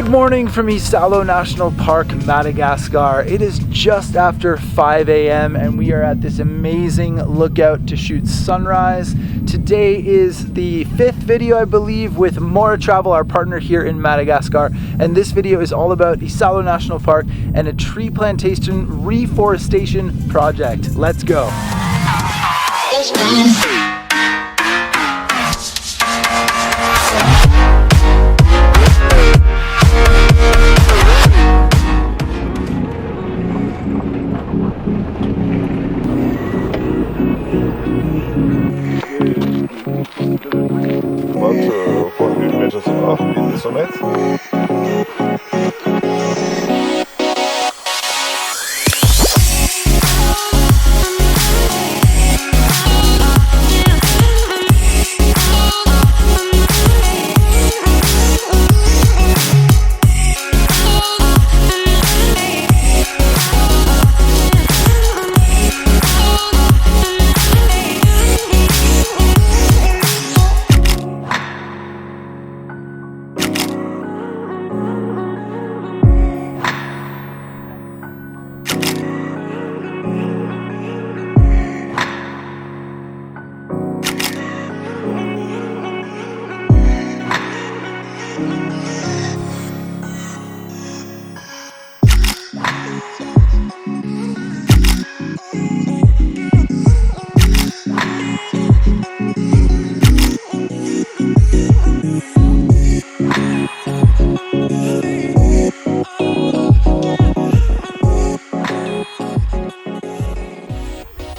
Good morning from Isalo National Park, Madagascar. It is just after 5 a.m. and we are at this amazing lookout to shoot sunrise. Today is the 5th video, I believe, with Mora Travel, our partner here in Madagascar. And this video is all about Isalo National Park and a tree plantation reforestation project. Let's go. Von Höhenmeter zu Hafen, dieses Sonnetz.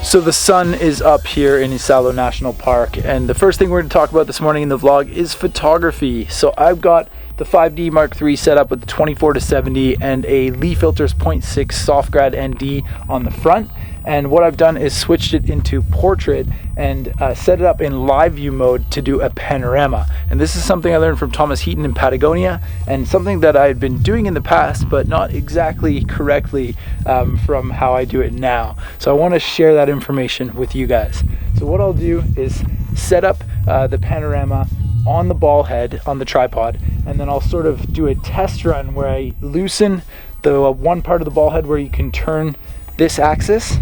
So the sun is up here in Isalo National Park, and the first thing we're going to talk about this morning in the vlog is photography. So I've got the 5D Mark III set up with the 24-70 and a Lee Filters 0.6 Soft Grad ND on the front. And what I've done is switched it into portrait and set it up in live view mode to do a panorama. And this is something I learned from Thomas Heaton in Patagonia, and something that I had been doing in the past, but not exactly correctly from how I do it now. So I want to share that information with you guys. So what I'll do is set up the panorama on the ball head on the tripod, and then I'll sort of do a test run where I loosen the one part of the ball head where you can turn this axis,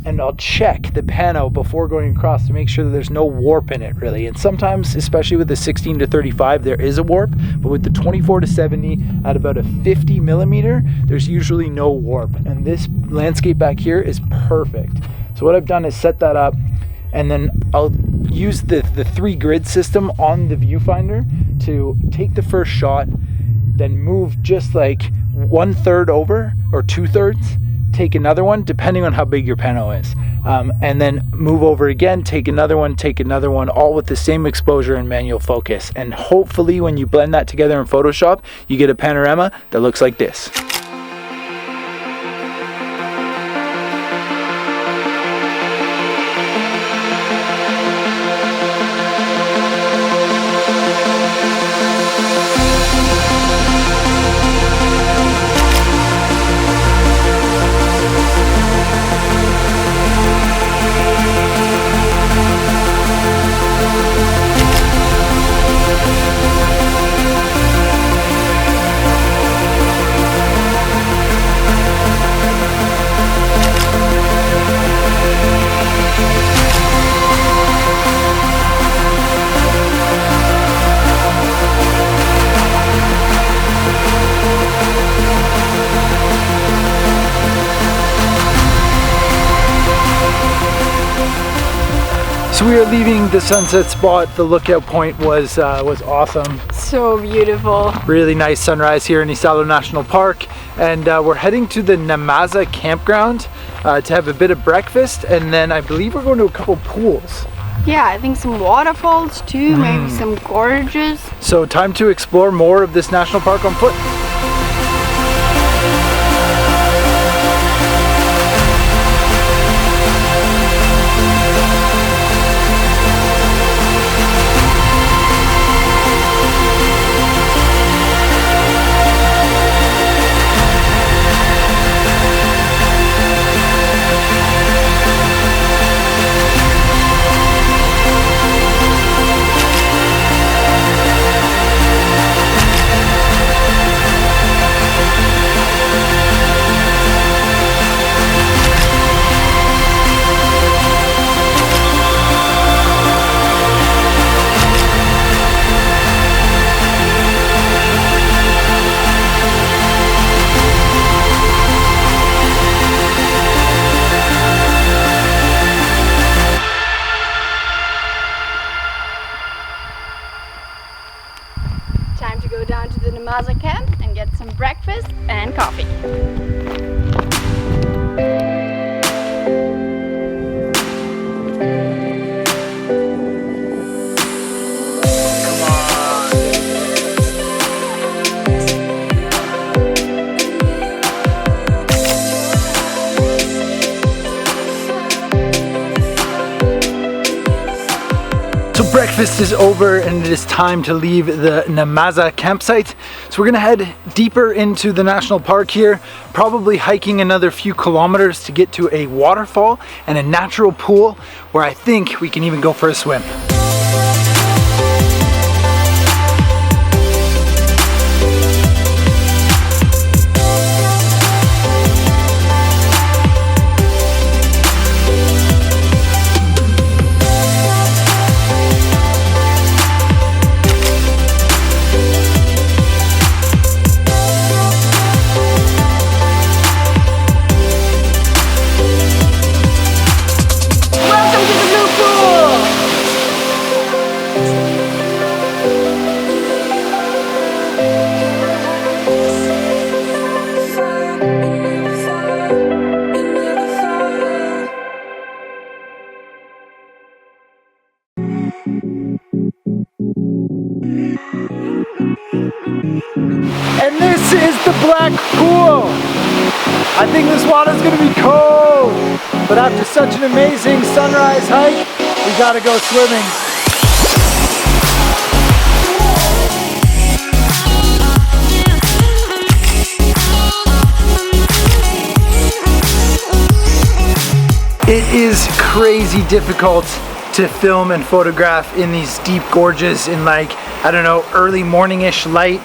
and I'll check the pano before going across to make sure that there's no warp in it, really. And sometimes, especially with the 16-35, there is a warp, but with the 24-70 at about a 50 millimeter, there's usually no warp. And this landscape back here is perfect. So what I've done is set that up, and then I'll use the 3 grid system on the viewfinder to take the first shot, then move just like 1/3 over or 2/3, take another one depending on how big your pano is, and then move over again, take another one, all with the same exposure and manual focus. And hopefully when you blend that together in Photoshop, you get a panorama that looks like this. So we are leaving the sunset spot. The lookout point was awesome. So beautiful. Really nice sunrise here in Isalo National Park, and we're heading to the Namaza campground to have a bit of breakfast, and then I believe we're going to a couple pools. Yeah, I think some waterfalls too, maybe some gorges. So time to explore more of this national park on foot. go down to the Namasa camp and get some breakfast and coffee. Breakfast is over and it is time to leave the Namasa campsite. So we're gonna head deeper into the national park here, probably hiking another few kilometers to get to a waterfall and a natural pool where I think we can even go for a swim. And this is the black pool. I think this water's gonna be cold, but after such an amazing sunrise hike, we gotta go swimming. It is crazy difficult to film and photograph in these deep gorges in, like, I don't know, early morning-ish light.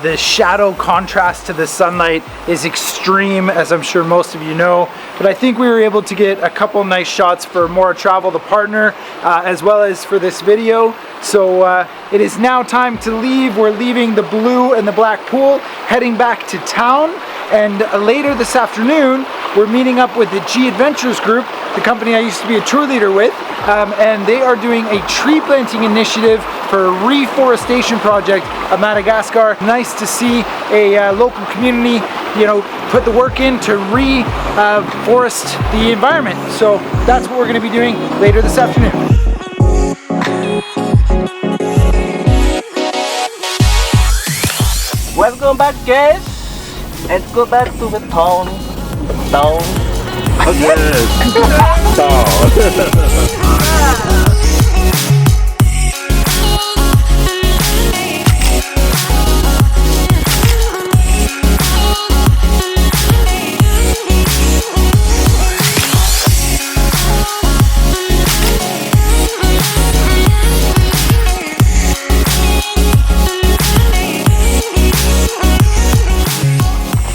The shadow contrast to the sunlight is extreme, as I'm sure most of you know, but I think we were able to get a couple nice shots for More Travel, the partner, as well as for this video. So it is now time to leave. We're leaving the blue and the black pool, heading back to town, and later this afternoon we're meeting up with the G Adventures group, the company I used to be a tour leader with, and they are doing a tree planting initiative for a reforestation project at Madagascar. Nice to see a local community, you know, put the work in to reforest the environment. So that's what we're going to be doing later this afternoon. Welcome back, guys. Let's go back to the town.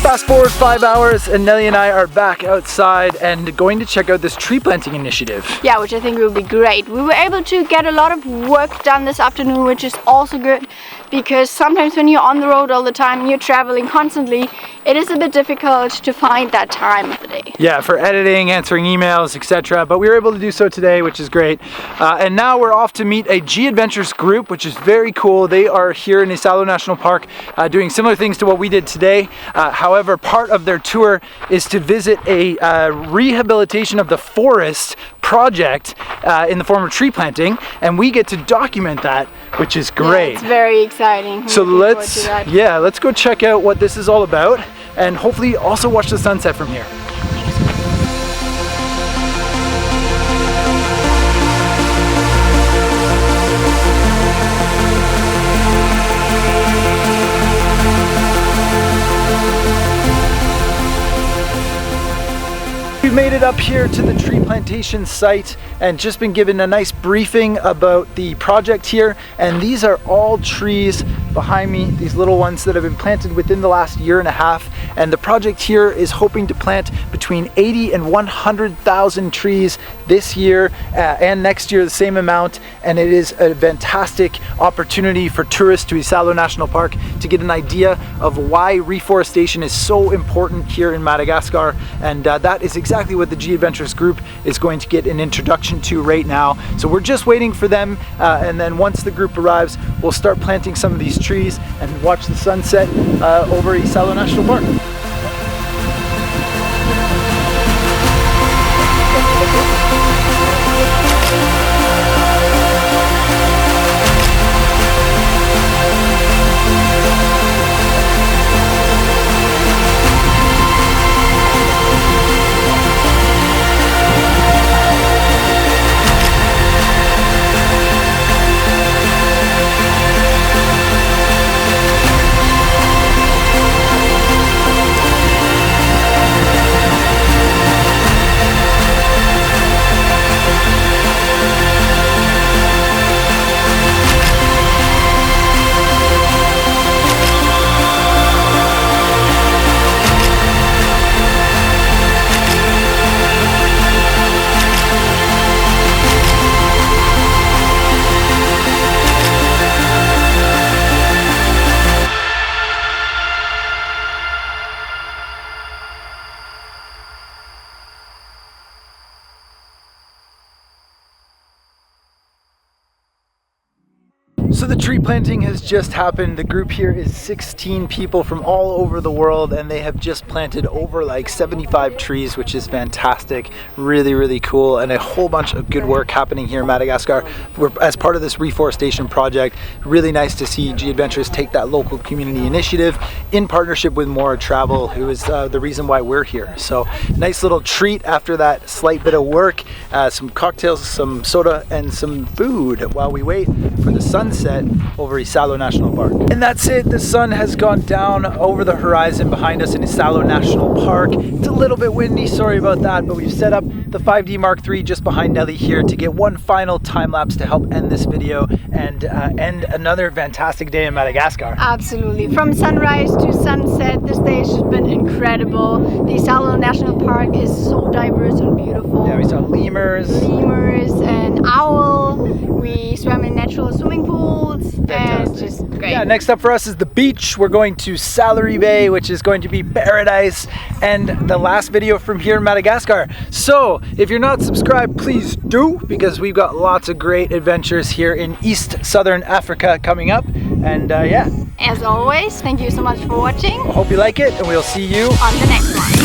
Fast forward 5 hours and Nelly and I are back outside and going to check out this tree planting initiative. Yeah, which I think will be great. We were able to get a lot of work done this afternoon, which is also good, because sometimes when you're on the road all the time, you're traveling constantly, it is a bit difficult to find that time of the day. Yeah, for editing, answering emails, etc. But we were able to do so today, which is great. And now we're off to meet a G Adventures group, which is very cool. They are here in Isalo National Park doing similar things to what we did today. However, part of their tour is to visit a rehabilitation of the forest project in the form of tree planting, and we get to document that, which is great. Yeah, it's very exciting. So let's go check out what this is all about, and hopefully also watch the sunset from here. We've made it up here to the tree plantation site and just been given a nice briefing about the project here. And these are all trees behind me, these little ones that have been planted within the last year and a half. And the project here is hoping to plant between 80 and 100,000 trees this year and next year the same amount. And it is a fantastic opportunity for tourists to Isalo National Park to get an idea of why reforestation is so important here in Madagascar. And that is exactly what the G Adventures group is going to get an introduction to right now. So we're just waiting for them, and then once the group arrives, we'll start planting some of these trees and watch the sunset over Isalo National Park. So the tree planting has just happened. The group here is 16 people from all over the world, and they have just planted over like 75 trees, which is fantastic. Really, really cool, and a whole bunch of good work happening here in Madagascar. We're, as part of this reforestation project, really nice to see G Adventures take that local community initiative in partnership with More Travel, who is the reason why we're here. So nice little treat after that slight bit of work. Some cocktails, some soda, and some food while we wait for the sunset over Isalo National Park. And that's it. The sun has gone down over the horizon behind us in Isalo National Park. It's a little bit windy, sorry about that, but we've set up the 5D Mark III just behind Nelly here to get one final time lapse to help end this video and end another fantastic day in Madagascar. Absolutely. From sunrise to sunset, this day has just been incredible. The Isalo National Park is so diverse and beautiful. Yeah, we saw lemurs. And owl. We swam in natural swimming pools. And just great. Yeah, next up for us is the beach. We're going to Salary Bay, which is going to be paradise, and the last video from here in Madagascar. So if you're not subscribed, please do, because we've got lots of great adventures here in East Southern Africa coming up. And yeah. As always, thank you so much for watching. I hope you like it, and we'll see you on the next one.